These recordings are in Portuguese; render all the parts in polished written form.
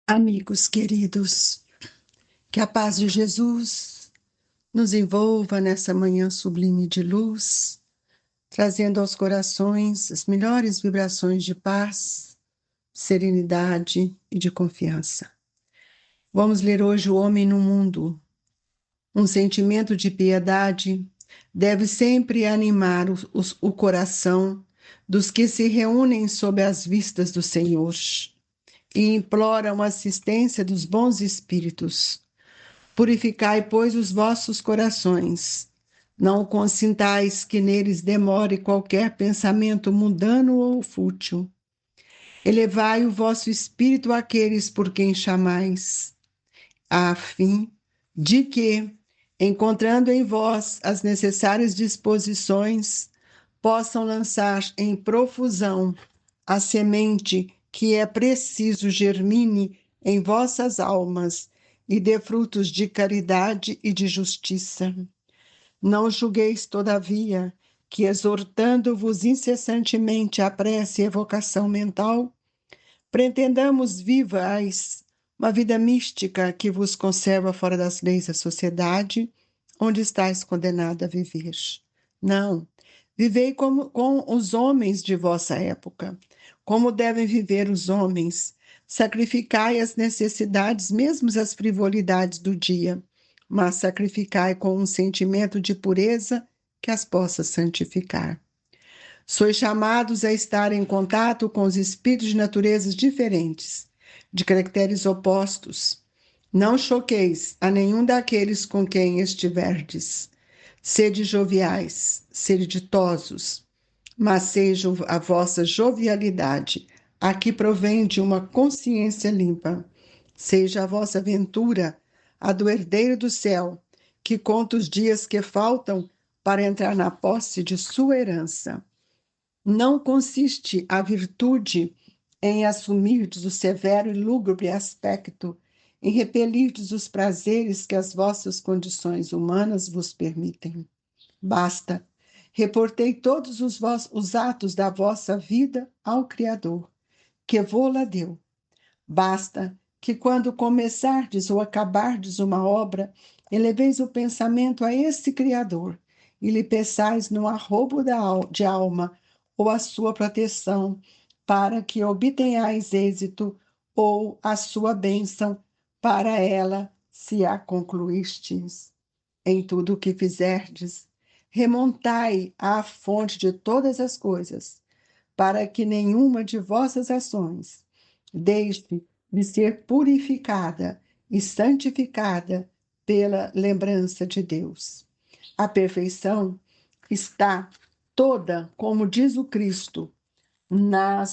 Amigos queridos, que a paz de Jesus nos envolva nessa manhã sublime de luz, trazendo aos corações as melhores vibrações de paz, serenidade e de confiança. Vamos ler hoje O Homem no Mundo. Um sentimento de piedade deve sempre animar o coração dos que se reúnem sob as vistas do Senhor e imploram assistência dos bons espíritos. Purificai, pois, os vossos corações. Não consintais que neles demore qualquer pensamento mundano ou fútil. Elevai o vosso espírito àqueles por quem chamais, a fim de que, encontrando em vós as necessárias disposições, possam lançar em profusão a semente que é preciso germine em vossas almas e dê frutos de caridade e de justiça. Não julgueis, todavia, que exortando-vos incessantemente a prece e evocação mental, pretendamos vivais uma vida mística que vos conserva fora das leis da sociedade, onde estáis condenado a viver. Não, vivei com os homens de vossa época, como devem viver os homens. Sacrificai as necessidades, mesmo as frivolidades do dia, mas sacrificai com um sentimento de pureza que as possa santificar. Sois chamados a estar em contato com os espíritos de naturezas diferentes, de caracteres opostos. Não choqueis a nenhum daqueles com quem estiverdes. Sede joviais, sede ditosos, mas seja a vossa jovialidade a que provém de uma consciência limpa. Seja a vossa ventura a do herdeiro do céu, que conta os dias que faltam para entrar na posse de sua herança. Não consiste a virtude em assumirdes o severo e lúgubre aspecto, em repelirdes os prazeres que as vossas condições humanas vos permitem. Basta, reportei todos os atos da vossa vida ao Criador, que vô-la deu. Basta que, quando começardes ou acabardes uma obra, eleveis o pensamento a esse Criador e lhe peçais no arrobo de alma ou a sua proteção, para que obtenhais êxito ou a sua bênção para ela, se a concluístes. Em tudo o que fizerdes, remontai à fonte de todas as coisas, para que nenhuma de vossas ações deixe de ser purificada e santificada pela lembrança de Deus. A perfeição está toda, como diz o Cristo, na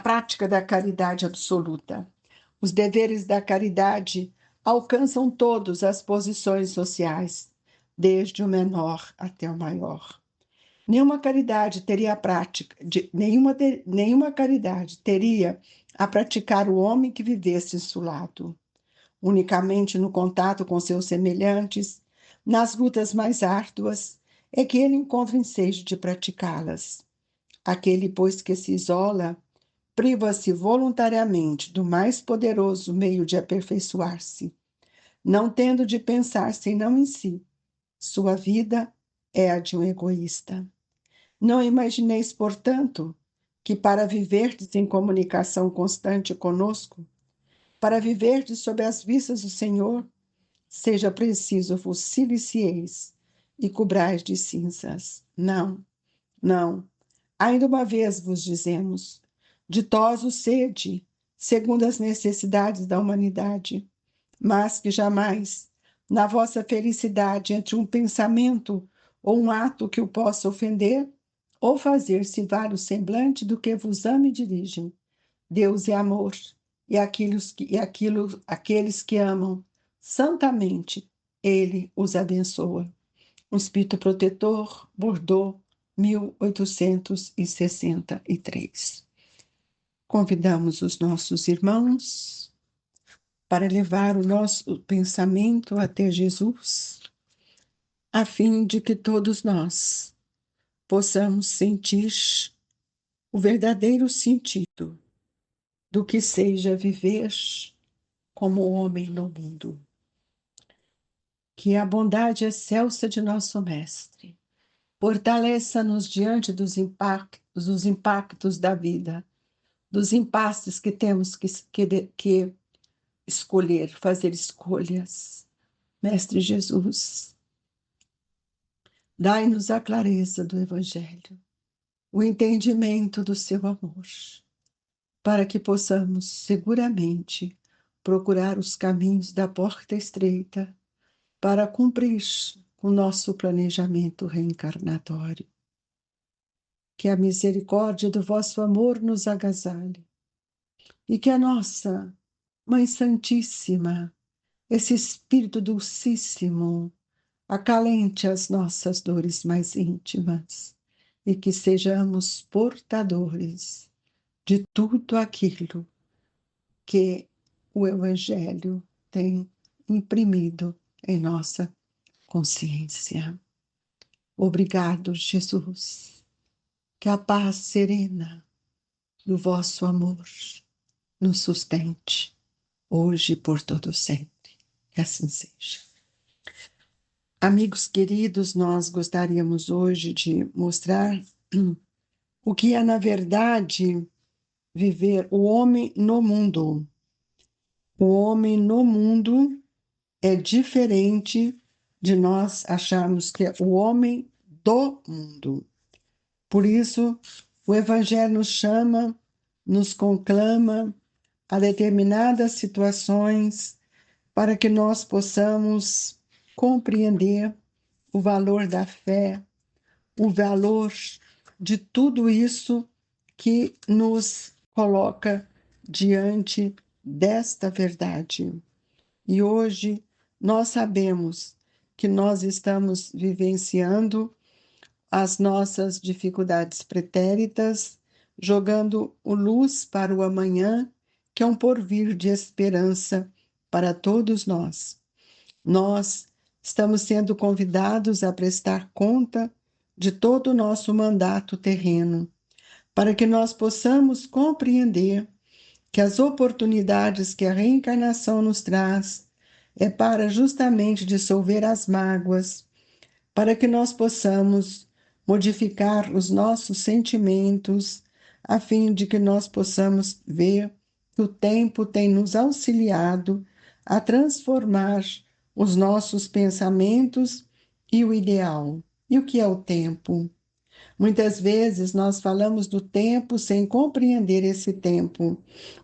prática da caridade absoluta. Os deveres da caridade alcançam todas as posições sociais, desde o menor até o maior. Nenhuma caridade teria a praticar o homem que vivesse insulado. Unicamente no contato com seus semelhantes, nas lutas mais árduas, é que ele encontra ensejo de praticá-las. Aquele, pois, que se isola, priva-se voluntariamente do mais poderoso meio de aperfeiçoar-se, não tendo de pensar senão em si. Sua vida é a de um egoísta. Não imagineis, portanto, que para viverdes em comunicação constante conosco, para viverdes sob as vistas do Senhor, seja preciso vos silicieis e cobrais de cinzas. Não, não. Ainda uma vez vos dizemos, ditosos sede, segundo as necessidades da humanidade, mas que jamais, na vossa felicidade entre um pensamento ou um ato que o possa ofender, ou fazer-se vários semblante do que vos ama e dirigem. Deus é amor, e aqueles que amam santamente, Ele os abençoa. Um Espírito Protetor, Bordeaux, 1863. Convidamos os nossos irmãos para levar o nosso pensamento até Jesus, a fim de que todos nós possamos sentir o verdadeiro sentido do que seja viver como homem no mundo. Que a bondade excelsa de nosso Mestre fortaleça-nos diante dos impactos da vida, dos impasses que temos que escolher, fazer escolhas. Mestre Jesus, dai-nos a clareza do Evangelho, o entendimento do seu amor, para que possamos seguramente procurar os caminhos da porta estreita para cumprir o nosso planejamento reencarnatório. Que a misericórdia do vosso amor nos agasalhe e que a nossa Mãe Santíssima, esse Espírito Dulcíssimo, acalente as nossas dores mais íntimas e que sejamos portadores de tudo aquilo que o Evangelho tem imprimido em nossa consciência. Obrigado, Jesus, que a paz serena do vosso amor nos sustente, hoje e por todo sempre. Que assim seja. Amigos queridos, nós gostaríamos hoje de mostrar o que é, na verdade, viver o homem no mundo. O homem no mundo é diferente de nós acharmos que é o homem do mundo. Por isso, o Evangelho nos chama, nos conclama a determinadas situações para que nós possamos compreender o valor da fé, o valor de tudo isso que nos coloca diante desta verdade. E hoje nós sabemos que nós estamos vivenciando as nossas dificuldades pretéritas, jogando luz para o amanhã, que é um porvir de esperança para todos nós. Nós estamos sendo convidados a prestar conta de todo o nosso mandato terreno, para que nós possamos compreender que as oportunidades que a reencarnação nos traz é para justamente dissolver as mágoas, para que nós possamos modificar os nossos sentimentos, a fim de que nós possamos ver que o tempo tem nos auxiliado a transformar os nossos pensamentos e o ideal. E o que é o tempo? Muitas vezes nós falamos do tempo sem compreender esse tempo.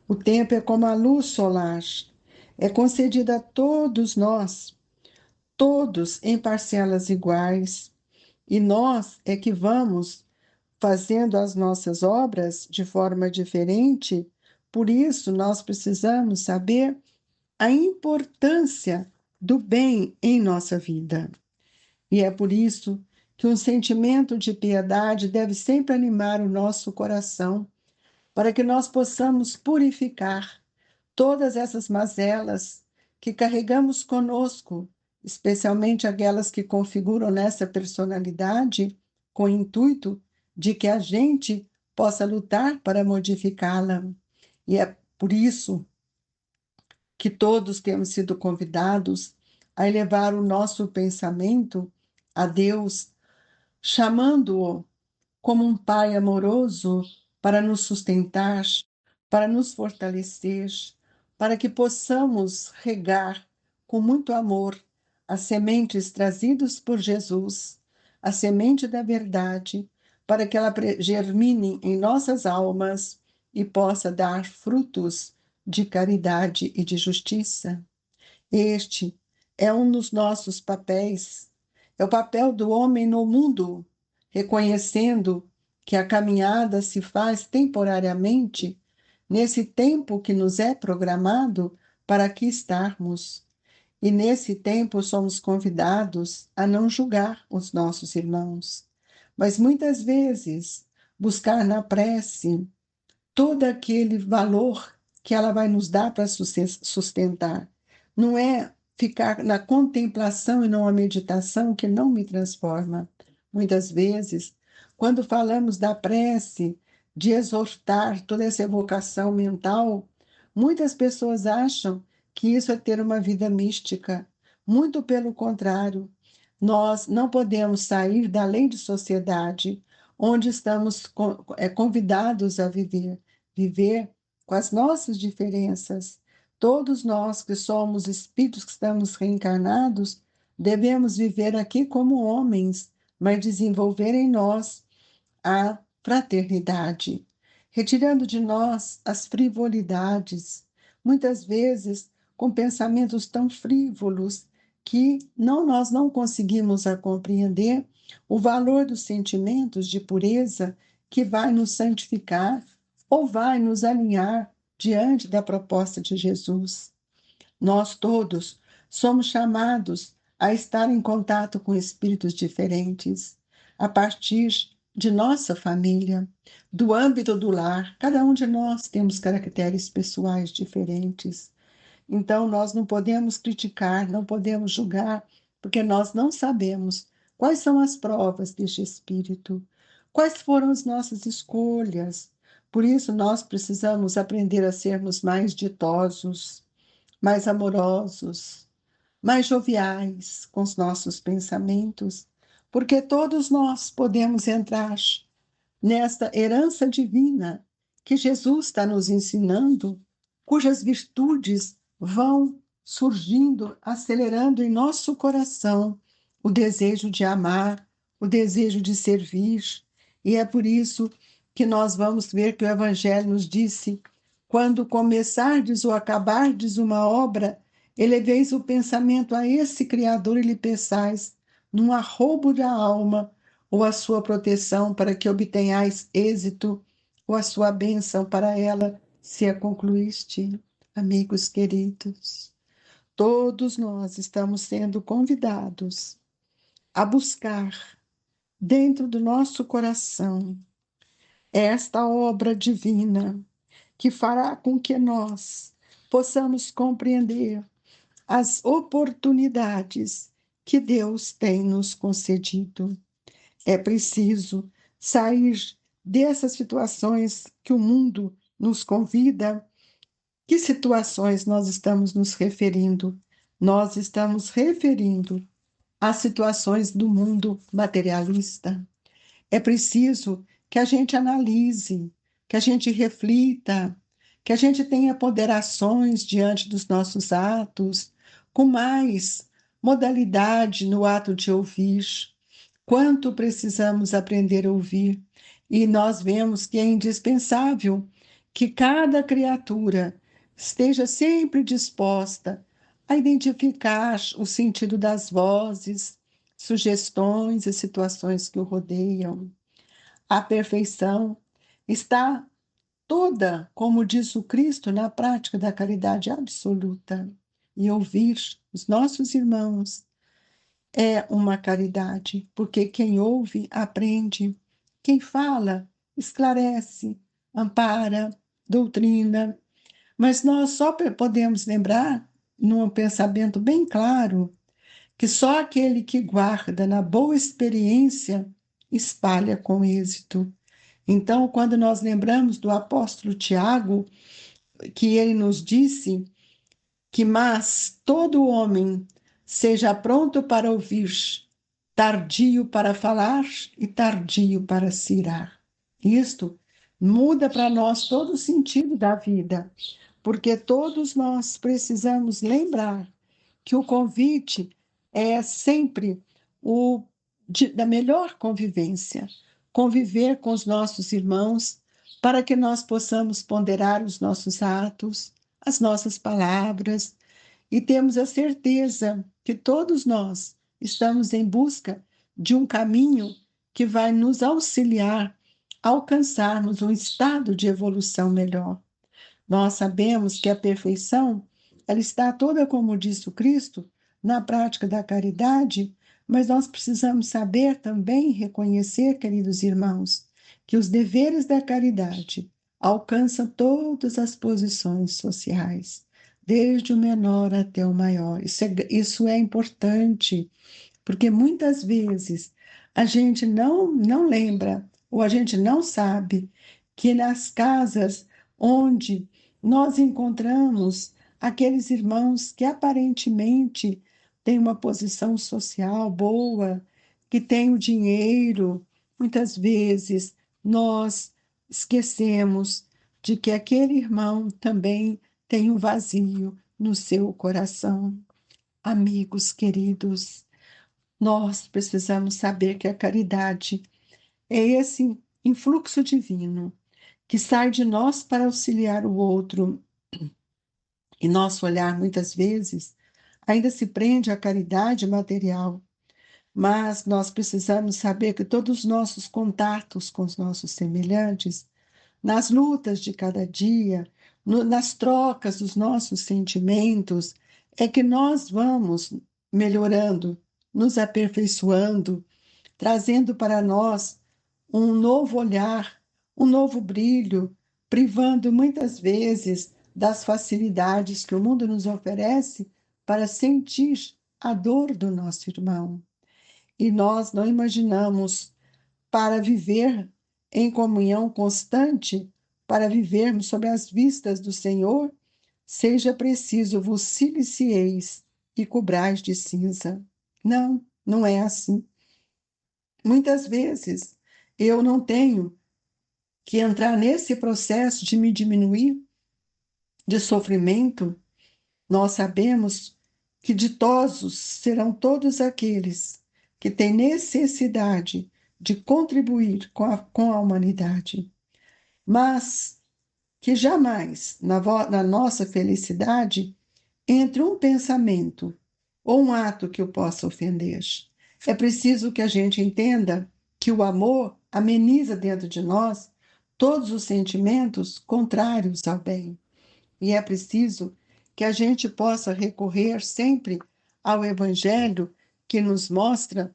O tempo é como a luz solar, é concedida a todos nós, todos em parcelas iguais, e nós é que vamos fazendo as nossas obras de forma diferente. Por isso, nós precisamos saber a importância do bem em nossa vida. E é por isso que um sentimento de piedade deve sempre animar o nosso coração, para que nós possamos purificar todas essas mazelas que carregamos conosco, especialmente aquelas que configuram nessa personalidade, com o intuito de que a gente possa lutar para modificá-la. E é por isso que todos temos sido convidados a elevar o nosso pensamento a Deus, chamando-o como um Pai amoroso para nos sustentar, para nos fortalecer, para que possamos regar com muito amor as sementes trazidas por Jesus, a semente da verdade, para que ela germine em nossas almas e possa dar frutos de caridade e de justiça. Este é um dos nossos papéis, é o papel do homem no mundo, reconhecendo que a caminhada se faz temporariamente, nesse tempo que nos é programado para aqui estarmos. E nesse tempo somos convidados a não julgar os nossos irmãos, mas muitas vezes buscar na prece todo aquele valor que ela vai nos dar para sustentar. Não é ficar na contemplação e não a meditação que não me transforma. Muitas vezes, quando falamos da prece, de exortar toda essa evocação mental, muitas pessoas acham que isso é ter uma vida mística. Muito pelo contrário, nós não podemos sair da lei de sociedade, onde estamos convidados a viver, viver com as nossas diferenças. Todos nós que somos espíritos que estamos reencarnados, devemos viver aqui como homens, mas desenvolver em nós a fraternidade, retirando de nós as frivolidades, muitas vezes com pensamentos tão frívolos que nós não conseguimos a compreender o valor dos sentimentos de pureza que vai nos santificar ou vai nos alinhar diante da proposta de Jesus. Nós todos somos chamados a estar em contato com espíritos diferentes, a partir de nossa família, do âmbito do lar. Cada um de nós temos caracteres pessoais diferentes. Então, nós não podemos criticar, não podemos julgar, porque nós não sabemos quais são as provas deste espírito, quais foram as nossas escolhas. Por isso, nós precisamos aprender a sermos mais ditosos, mais amorosos, mais joviais com os nossos pensamentos, porque todos nós podemos entrar nesta herança divina que Jesus está nos ensinando, cujas virtudes vão surgindo, acelerando em nosso coração o desejo de amar, o desejo de servir. E é por isso que nós vamos ver que o Evangelho nos disse: quando começardes ou acabardes uma obra, eleveis o pensamento a esse Criador e lhe peçais, num arroubo da alma, ou a sua proteção para que obtenhais êxito, ou a sua bênção para ela, se a concluíste. Amigos queridos, todos nós estamos sendo convidados a buscar dentro do nosso coração esta obra divina que fará com que nós possamos compreender as oportunidades que Deus tem nos concedido. É preciso sair dessas situações que o mundo nos convida. Que situações nós estamos nos referindo? Nós estamos referindo às situações do mundo materialista. É preciso que a gente analise, que a gente reflita, que a gente tenha ponderações diante dos nossos atos, com mais modalidade no ato de ouvir. Quanto precisamos aprender a ouvir, e nós vemos que é indispensável que cada criatura esteja sempre disposta a identificar o sentido das vozes, sugestões e situações que o rodeiam. A perfeição está toda, como diz o Cristo, na prática da caridade absoluta. E ouvir os nossos irmãos é uma caridade, porque quem ouve aprende, quem fala esclarece, ampara, doutrina. Mas nós só podemos lembrar, num pensamento bem claro, que só aquele que guarda na boa experiência espalha com êxito. Então, quando nós lembramos do apóstolo Tiago, que ele nos disse que, mas todo homem seja pronto para ouvir, tardio para falar e tardio para se irar. Isto muda para nós todo o sentido da vida, porque todos nós precisamos lembrar que o convite é sempre da melhor convivência, conviver com os nossos irmãos, para que nós possamos ponderar os nossos atos, as nossas palavras, e temos a certeza que todos nós estamos em busca de um caminho que vai nos auxiliar a alcançarmos um estado de evolução melhor. Nós sabemos que a perfeição, ela está toda, como disse o Cristo, na prática da caridade, mas nós precisamos saber também reconhecer, queridos irmãos, que os deveres da caridade alcançam todas as posições sociais, desde o menor até o maior. Isso é importante, porque muitas vezes a gente não lembra ou a gente não sabe que nas casas onde nós encontramos aqueles irmãos que aparentemente têm uma posição social boa, que têm o dinheiro, muitas vezes nós esquecemos de que aquele irmão também tem um vazio no seu coração. Amigos queridos, nós precisamos saber que a caridade é esse influxo divino que sai de nós para auxiliar o outro. E nosso olhar, muitas vezes, ainda se prende à caridade material, mas nós precisamos saber que todos os nossos contatos com os nossos semelhantes, nas lutas de cada dia, nas trocas dos nossos sentimentos, é que nós vamos melhorando, nos aperfeiçoando, trazendo para nós um novo olhar, um novo brilho, privando muitas vezes das facilidades que o mundo nos oferece para sentir a dor do nosso irmão. E nós não imaginamos, para viver em comunhão constante, para vivermos sob as vistas do Senhor, seja preciso vos silicieis e cobrais de cinza. Não, não é assim. Muitas vezes eu não tenho que entrar nesse processo de me diminuir, de sofrimento. Nós sabemos que ditosos serão todos aqueles que têm necessidade de contribuir com a humanidade, mas que jamais na nossa felicidade entre um pensamento ou um ato que o possa ofender. É preciso que a gente entenda que o amor ameniza dentro de nós todos os sentimentos contrários ao bem. E é preciso que a gente possa recorrer sempre ao Evangelho que nos mostra,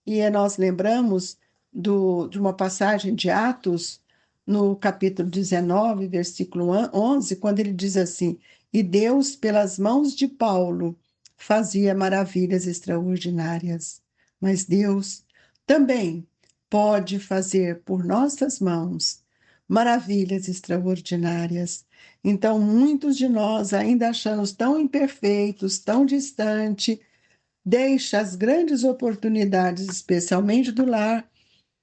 e nós lembramos de uma passagem de Atos, no capítulo 19, versículo 11, quando ele diz assim: E Deus, pelas mãos de Paulo, fazia maravilhas extraordinárias. Mas Deus também pode fazer por nossas mãos maravilhas extraordinárias. Então, muitos de nós ainda achamos tão imperfeitos, tão distante, deixa as grandes oportunidades, especialmente do lar,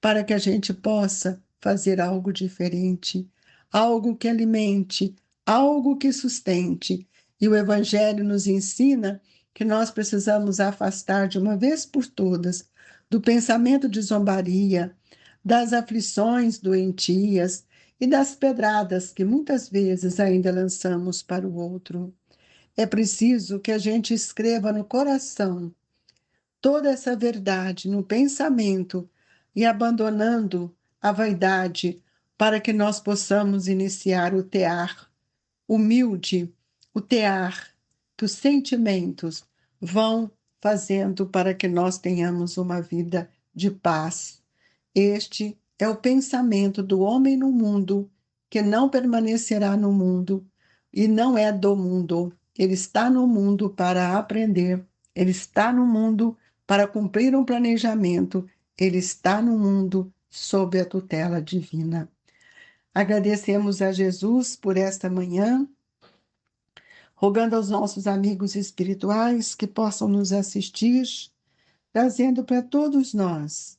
para que a gente possa fazer algo diferente, algo que alimente, algo que sustente. E o Evangelho nos ensina que nós precisamos afastar de uma vez por todas do pensamento de zombaria, das aflições doentias e das pedradas que muitas vezes ainda lançamos para o outro. É preciso que a gente escreva no coração toda essa verdade no pensamento e abandonando a vaidade para que nós possamos iniciar o tear humilde, o tear que os sentimentos vão fazendo para que nós tenhamos uma vida de paz. Este é o pensamento do homem no mundo, que não permanecerá no mundo e não é do mundo. Ele está no mundo para aprender, ele está no mundo para cumprir um planejamento, ele está no mundo sob a tutela divina. Agradecemos a Jesus por esta manhã, rogando aos nossos amigos espirituais que possam nos assistir, trazendo para todos nós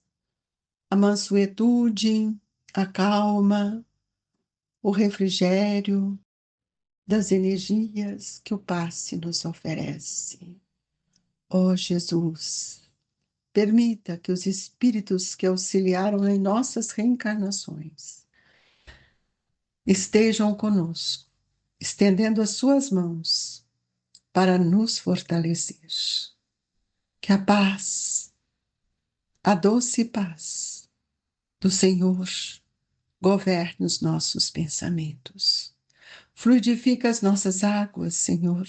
a mansuetude, a calma, o refrigério das energias que o passe nos oferece. Ó Jesus, permita que os espíritos que auxiliaram em nossas reencarnações estejam conosco, estendendo as suas mãos para nos fortalecer. Que a paz, a doce paz do Senhor governe os nossos pensamentos. Fluidifica as nossas águas, Senhor.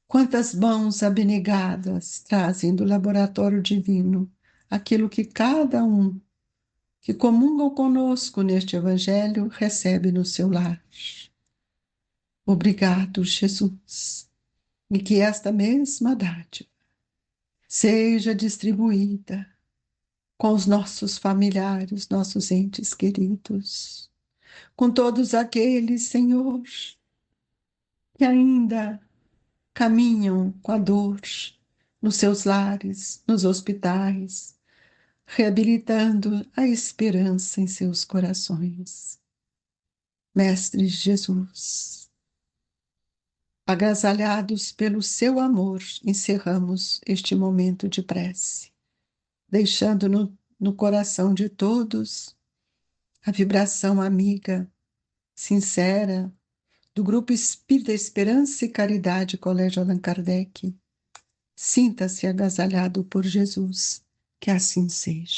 Quantas mãos abnegadas trazem do laboratório divino aquilo que cada um que comungam conosco neste Evangelho recebe no seu lar. Obrigado, Jesus, e que esta mesma dádiva seja distribuída com os nossos familiares, nossos entes queridos, com todos aqueles, Senhor, que ainda caminham com a dor nos seus lares, nos hospitais, reabilitando a esperança em seus corações. Mestre Jesus, agasalhados pelo seu amor, encerramos este momento de prece, deixando no coração de todos a vibração amiga, sincera, do Grupo Espírita Esperança e Caridade Colégio Allan Kardec. Sinta-se agasalhado por Jesus, que assim seja.